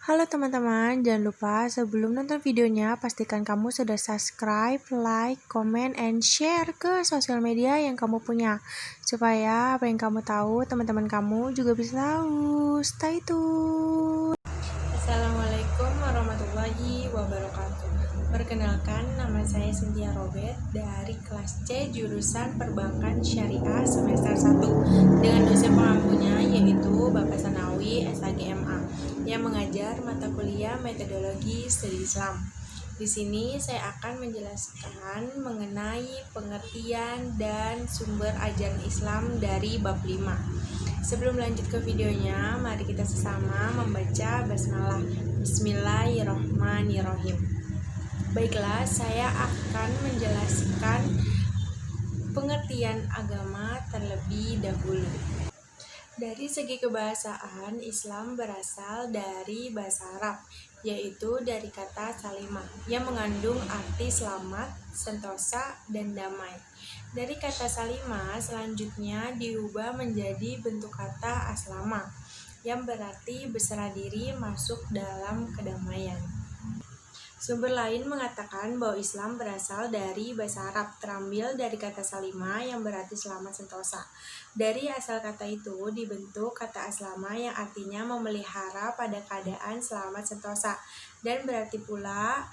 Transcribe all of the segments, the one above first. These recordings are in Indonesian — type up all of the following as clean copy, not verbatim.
Halo teman-teman, jangan lupa sebelum nonton videonya pastikan kamu sudah subscribe, like, comment, and share ke sosial media yang kamu punya supaya apa yang kamu tahu teman-teman kamu juga bisa tahu. Stay tune. Assalamualaikum warahmatullahi wabarakatuh. Perkenalkan, nama saya Cynthia Robert dari kelas C jurusan Perbankan Syariah semester 1 dengan dosen pengampunya yaitu Bapak Sanawi SHGMA yang mengajar mata kuliah Metodologi Studi Islam. Di sini saya akan menjelaskan mengenai pengertian dan sumber ajaran Islam dari bab 5. Sebelum lanjut ke videonya, mari kita sesama membaca basmalah. Bismillahirrahmanirrahim. Baiklah, saya akan menjelaskan pengertian agama terlebih dahulu. Dari segi kebahasaan, Islam berasal dari bahasa Arab, yaitu dari kata salimah, yang mengandung arti selamat, sentosa, dan damai. Dari kata salimah, selanjutnya diubah menjadi bentuk kata aslama, yang berarti berserah diri masuk dalam kedamaian. Sumber lain mengatakan bahwa Islam berasal dari bahasa Arab, terambil dari kata salima yang berarti selamat sentosa. Dari asal kata itu dibentuk kata aslama yang artinya memelihara pada keadaan selamat sentosa, dan berarti pula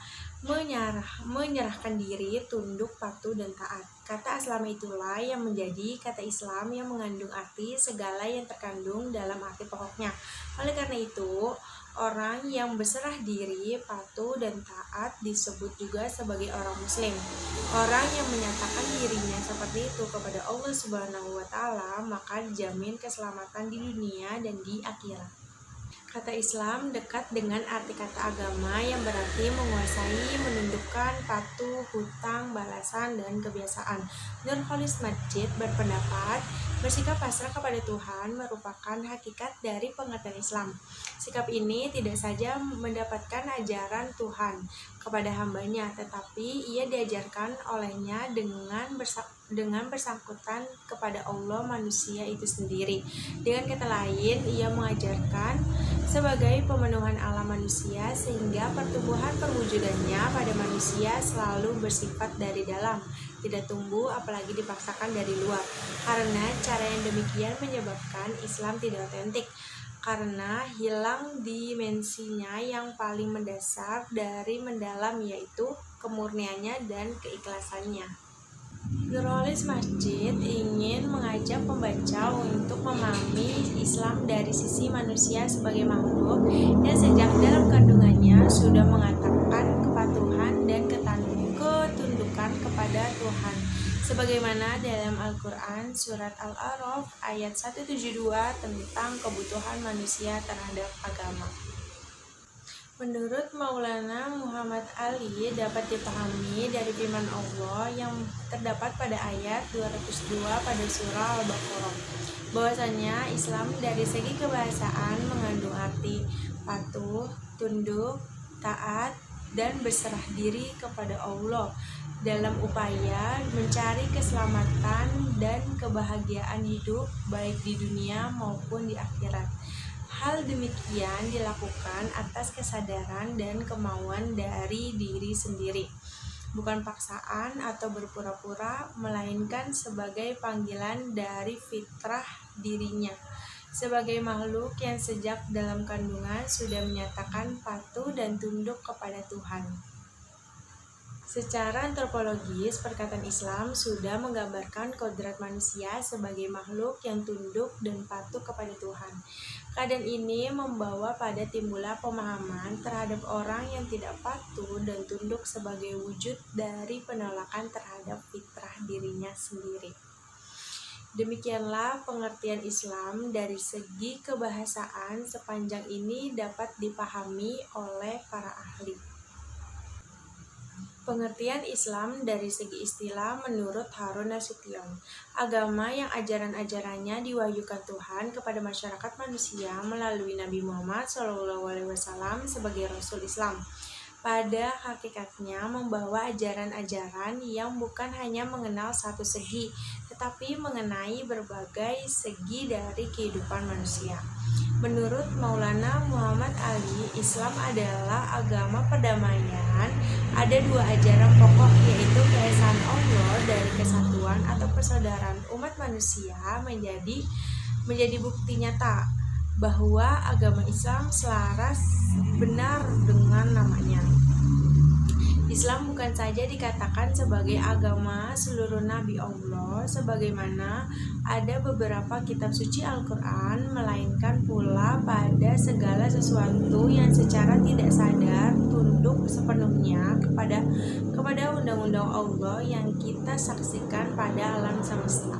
menyerahkan diri, tunduk, patuh, dan taat. Kata aslama itulah yang menjadi kata Islam yang mengandung arti segala yang terkandung dalam arti pokoknya. Oleh karena itu, orang yang berserah diri, patuh, dan taat disebut juga sebagai orang muslim. Orang yang menyatakan dirinya seperti itu kepada Allah Subhanahu wa Ta'ala, maka dijamin keselamatan di dunia dan di akhirat. Kata Islam dekat dengan arti kata agama yang berarti menguasai, menundukkan, patuh, hutang, balasan, dan kebiasaan. Nurholis Masjid berpendapat bersikap pasrah kepada Tuhan merupakan hakikat dari pengertian Islam. Sikap ini tidak saja mendapatkan ajaran Tuhan kepada hambanya, tetapi ia diajarkan olehnya dengan bersangkutan kepada Allah manusia itu sendiri. Dengan kata lain, ia mengajarkan sebagai pemenuhan alam manusia sehingga pertumbuhan perwujudannya pada manusia selalu bersifat dari dalam, tidak tumbuh apalagi dipaksakan dari luar. Karena cara yang demikian menyebabkan Islam tidak otentik, karena hilang dimensinya yang paling mendasar dari mendalam, yaitu kemurniannya dan keikhlasannya. Nurholis Masjid ingin mengajak pembaca untuk memahami Islam dari sisi manusia sebagai makhluk yang sejak dalam kandungannya sudah mengatakan kepatuhan dan ketundukan kepada Tuhan, sebagaimana dalam Al-Quran surat Al-A'raf ayat 172 tentang kebutuhan manusia terhadap agama. Menurut Maulana Muhammad Ali, dapat dipahami dari firman Allah yang terdapat pada ayat 202 pada surah Al-Baqarah, bahwasanya Islam dari segi kebahasaan mengandung arti patuh, tunduk, taat, dan berserah diri kepada Allah dalam upaya mencari keselamatan dan kebahagiaan hidup baik di dunia maupun di akhirat. Hal demikian dilakukan atas kesadaran dan kemauan dari diri sendiri, bukan paksaan atau berpura-pura, melainkan sebagai panggilan dari fitrah dirinya sebagai makhluk yang sejak dalam kandungan sudah menyatakan patuh dan tunduk kepada Tuhan. Secara antropologis, perkataan Islam sudah menggambarkan kodrat manusia sebagai makhluk yang tunduk dan patuh kepada Tuhan. Keadaan ini membawa pada timbullah pemahaman terhadap orang yang tidak patuh dan tunduk sebagai wujud dari penolakan terhadap fitrah dirinya sendiri. Demikianlah pengertian Islam dari segi kebahasaan. Sepanjang ini dapat dipahami oleh para ahli. Pengertian Islam dari segi istilah menurut Harun Nasution, agama yang ajaran-ajarannya diwahyukan Tuhan kepada masyarakat manusia melalui Nabi Muhammad SAW sebagai Rasul Islam. Pada hakikatnya membawa ajaran-ajaran yang bukan hanya mengenal satu segi, tetapi mengenai berbagai segi dari kehidupan manusia. Menurut Maulana Muhammad Ali, Islam adalah agama perdamaian. Ada dua ajaran pokok, yaitu keesaan Allah dari kesatuan atau persaudaraan umat manusia menjadi bukti nyata bahwa agama Islam selaras benar dengan namanya. Islam bukan saja dikatakan sebagai agama seluruh nabi Allah sebagaimana ada beberapa kitab suci Al-Quran, melainkan pula pada segala sesuatu yang secara tidak sadar tunduk sepenuhnya kepada undang-undang Allah yang kita saksikan pada alam semesta.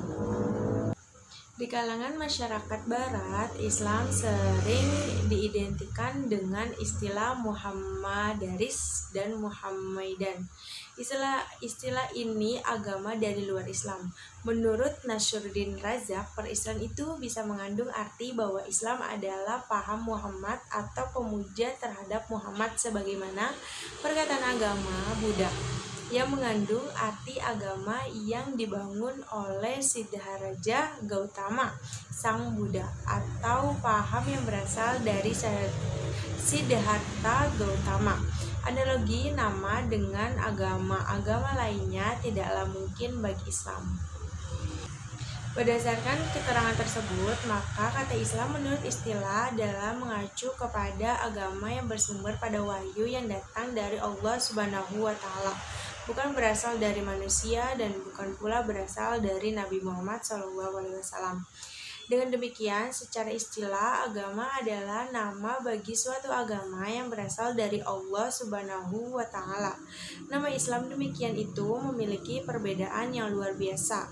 Di kalangan masyarakat barat, Islam sering diidentikan dengan istilah Muhammadaris dan Muhammadan. Istilah ini agama dari luar Islam. Menurut Nasruddin Razak, perislam itu bisa mengandung arti bahwa Islam adalah paham Muhammad atau pemuja terhadap Muhammad sebagaimana perkataan agama Buddha yang mengandung arti agama yang dibangun oleh Siddharaja Gautama, Sang Buddha, atau paham yang berasal dari Siddhartha Gautama. Analogi nama dengan agama-agama lainnya tidaklah mungkin bagi Islam. Berdasarkan keterangan tersebut, maka kata Islam menurut istilah adalah mengacu kepada agama yang bersumber pada wahyu yang datang dari Allah Subhanahu wa Ta'ala, bukan berasal dari manusia dan bukan pula berasal dari Nabi Muhammad SAW. Dengan demikian, secara istilah, agama adalah nama bagi suatu agama yang berasal dari Allah Subhanahu wa Ta'ala. Nama Islam demikian itu memiliki perbedaan yang luar biasa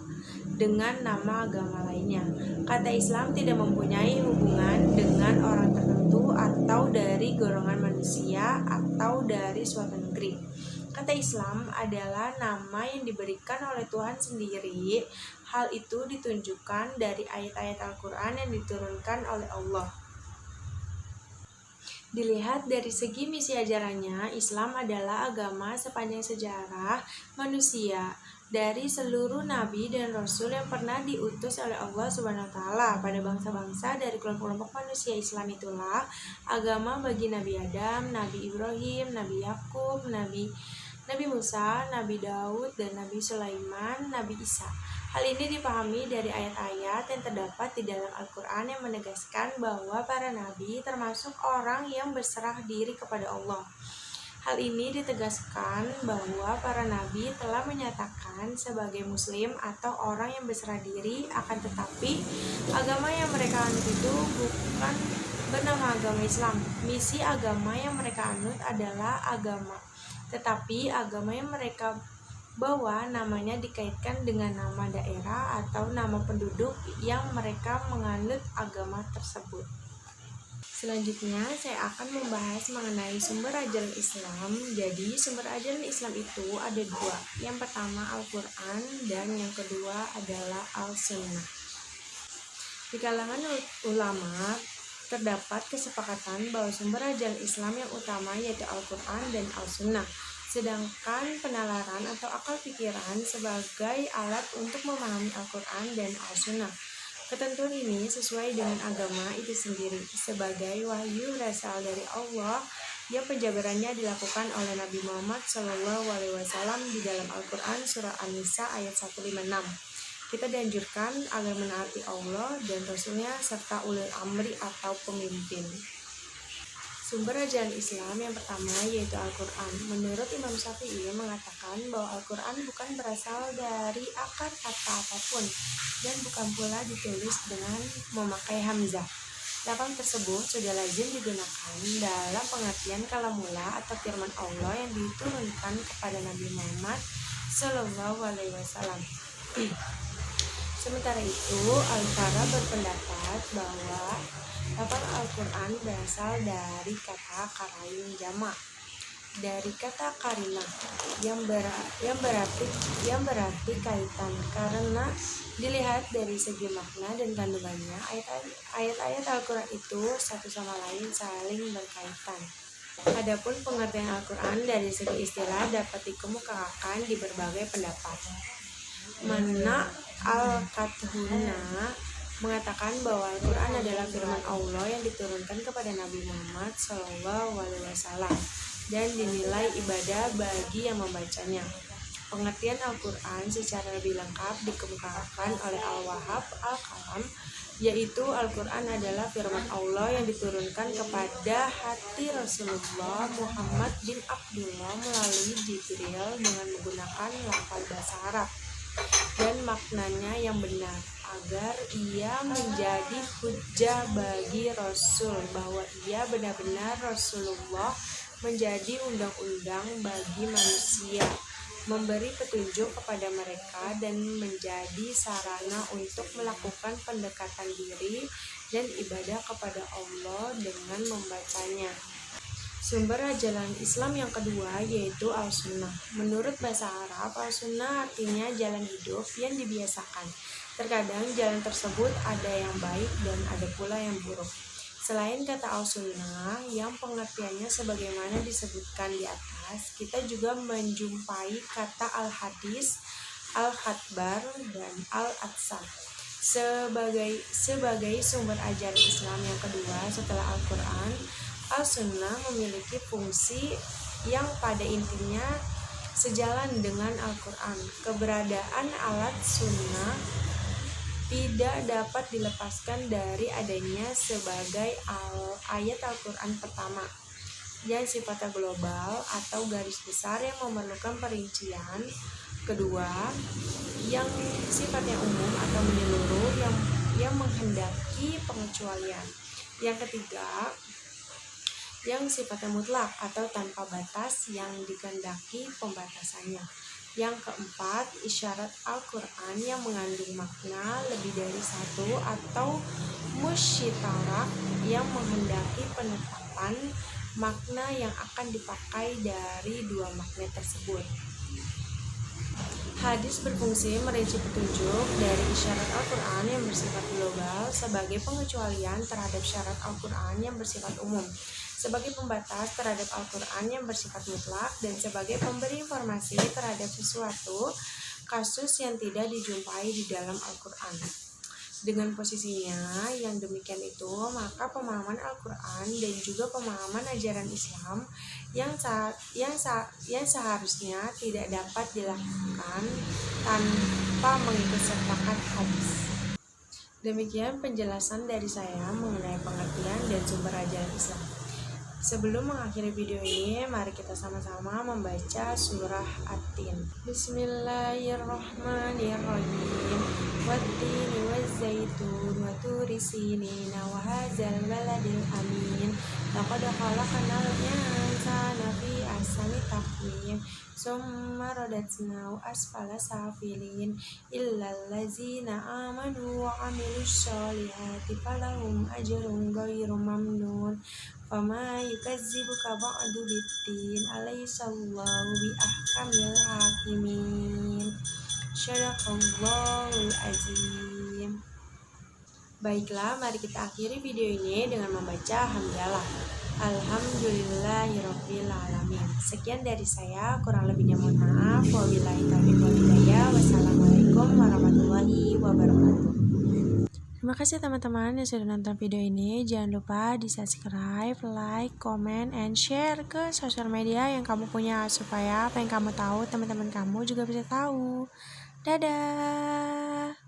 dengan nama agama lainnya. Kata Islam tidak mempunyai hubungan dengan orang tertentu atau dari golongan manusia atau dari suatu negeri. Kata Islam adalah nama yang diberikan oleh Tuhan sendiri. Hal itu ditunjukkan dari ayat-ayat Al-Quran yang diturunkan oleh Allah. Dilihat dari segi misi ajarannya, Islam adalah agama sepanjang sejarah manusia dari seluruh nabi dan rasul yang pernah diutus oleh Allah Subhanahu wa Ta'ala pada bangsa-bangsa dari kelompok-kelompok manusia. Islam itulah agama bagi Nabi Adam, Nabi Ibrahim, Nabi Yakub, Nabi Musa, Nabi Daud, dan Nabi Sulaiman, Nabi Isa. Hal ini dipahami dari ayat-ayat yang terdapat di dalam Al-Quran yang menegaskan bahwa para nabi termasuk orang yang berserah diri kepada Allah. Hal ini ditegaskan bahwa para nabi telah menyatakan sebagai muslim atau orang yang berserah diri, akan tetapi agama yang mereka anut itu bukan bernama agama Islam. Misi agama yang mereka anut adalah agama, tetapi agama yang mereka bawa namanya dikaitkan dengan nama daerah atau nama penduduk yang mereka menganut agama tersebut. Selanjutnya saya akan membahas mengenai sumber ajaran Islam. Jadi sumber ajaran Islam itu ada dua. Yang pertama Al-Quran dan yang kedua adalah Al-Sunnah. Di kalangan ulama terdapat kesepakatan bahwa sumber ajaran Islam yang utama yaitu Al-Quran dan Al-Sunnah. Sedangkan penalaran atau akal pikiran sebagai alat untuk memahami Al-Quran dan Al-Sunnah. Ketentuan ini sesuai dengan agama itu sendiri sebagai wahyu berasal dari Allah yang penjabarannya dilakukan oleh Nabi Muhammad SAW di dalam Al-Quran surah An-Nisa ayat 156. Kita dianjurkan agar menaati Allah dan Rasulnya serta ulil amri atau pemimpin. Sumber ajaran Islam yang pertama yaitu Al-Quran. Menurut Imam Syafi'i mengatakan bahwa Al-Quran bukan berasal dari akar kata apapun dan bukan pula ditulis dengan memakai hamzah. Lafaz tersebut sudah lazim digunakan dalam pengertian kalamullah atau firman Allah yang diturunkan kepada Nabi Muhammad SAW. Sementara itu, Al-Fara berpendapat bahwa lafaz Al-Quran berasal dari kata karain jamak, dari kata karinah yang berarti kaitan. Karena dilihat dari segi makna dan kandungannya, ayat-ayat Al-Quran itu satu sama lain saling berkaitan. Adapun pengertian Al-Quran dari segi istilah dapat dikemukakan di berbagai pendapat. Mana al-kathuna mengatakan bahwa Al-Quran adalah firman Allah yang diturunkan kepada Nabi Muhammad SAW dan dinilai ibadah bagi yang membacanya. Pengertian Al-Quran secara lebih lengkap dikemukakan oleh Al-Wahhab Al-Kalam, yaitu Al-Quran adalah firman Allah yang diturunkan kepada hati Rasulullah Muhammad bin Abdullah melalui Jibril dengan menggunakan lafaz bahasa Arab dan maknanya yang benar, agar ia menjadi hujjah bagi Rasul bahwa ia benar-benar Rasulullah, menjadi undang-undang bagi manusia, memberi petunjuk kepada mereka dan menjadi sarana untuk melakukan pendekatan diri dan ibadah kepada Allah dengan membacanya. Sumber ajaran Islam yang kedua yaitu Al-Sunnah. Menurut bahasa Arab, Al-Sunnah artinya jalan hidup yang dibiasakan. Terkadang jalan tersebut ada yang baik dan ada pula yang buruk. Selain kata Al-Sunnah yang pengertiannya sebagaimana disebutkan di atas, kita juga menjumpai kata Al-Hadis, Al-Khatbar, dan Al-Atsar sebagai sumber ajaran Islam yang kedua setelah Al-Quran. Al-Sunnah memiliki fungsi yang pada intinya sejalan dengan Al-Quran. Keberadaan alat sunnah tidak dapat dilepaskan dari adanya sebagai ayat Al-Quran pertama yang sifatnya global atau garis besar yang memerlukan perincian, kedua yang sifatnya umum atau menyeluruh yang menghendaki pengecualian, yang ketiga yang sifatnya mutlak atau tanpa batas yang dikehendaki pembatasannya. Yang keempat, isyarat Al-Quran yang mengandung makna lebih dari satu atau musyitarak yang menghendaki penetapan makna yang akan dipakai dari dua makna tersebut. Hadis berfungsi merinci petunjuk dari isyarat Al-Quran yang bersifat global sebagai pengecualian terhadap syarat Al-Quran yang bersifat umum, sebagai pembatas terhadap Al-Quran yang bersifat mutlak, dan sebagai pemberi informasi terhadap sesuatu kasus yang tidak dijumpai di dalam Al-Quran. Dengan posisinya yang demikian itu, maka pemahaman Al-Quran dan juga pemahaman ajaran Islam yang seharusnya tidak dapat dilakukan tanpa mengikutsertakan hadis. Demikian penjelasan dari saya mengenai pengertian dan sumber ajaran Islam. Sebelum mengakhiri video ini, mari kita sama-sama membaca surah At-Tin. Bismillahirrahmanirrahim. Wattini wazzaitun wa turi sinina wa hadzal baladil amin. Laqad khalaqnal insana fi ahsani taqwim. Summa radadnahu asfala safilin. Illal ladzina amanu wa amilus solihati falahum ajrun ghairu mamnun. Fama yukazzibuka ba'du biddin, alaysallahu biahkamil hakimin. Shadaqallahul azim. Baiklah, mari kita akhiri video ini dengan membaca hamdalah. Alhamdulillahirabbil alamin. Sekian dari saya, kurang lebihnya mohon maaf. Wabillahi taufiq wal hidayah. Wassalamualaikum warahmatullahi wabarakatuh. Terima kasih teman-teman yang sudah nonton video ini. Jangan lupa di subscribe, like, comment, and share ke sosial media yang kamu punya supaya apa yang kamu tahu teman-teman kamu juga bisa tahu. Dadah.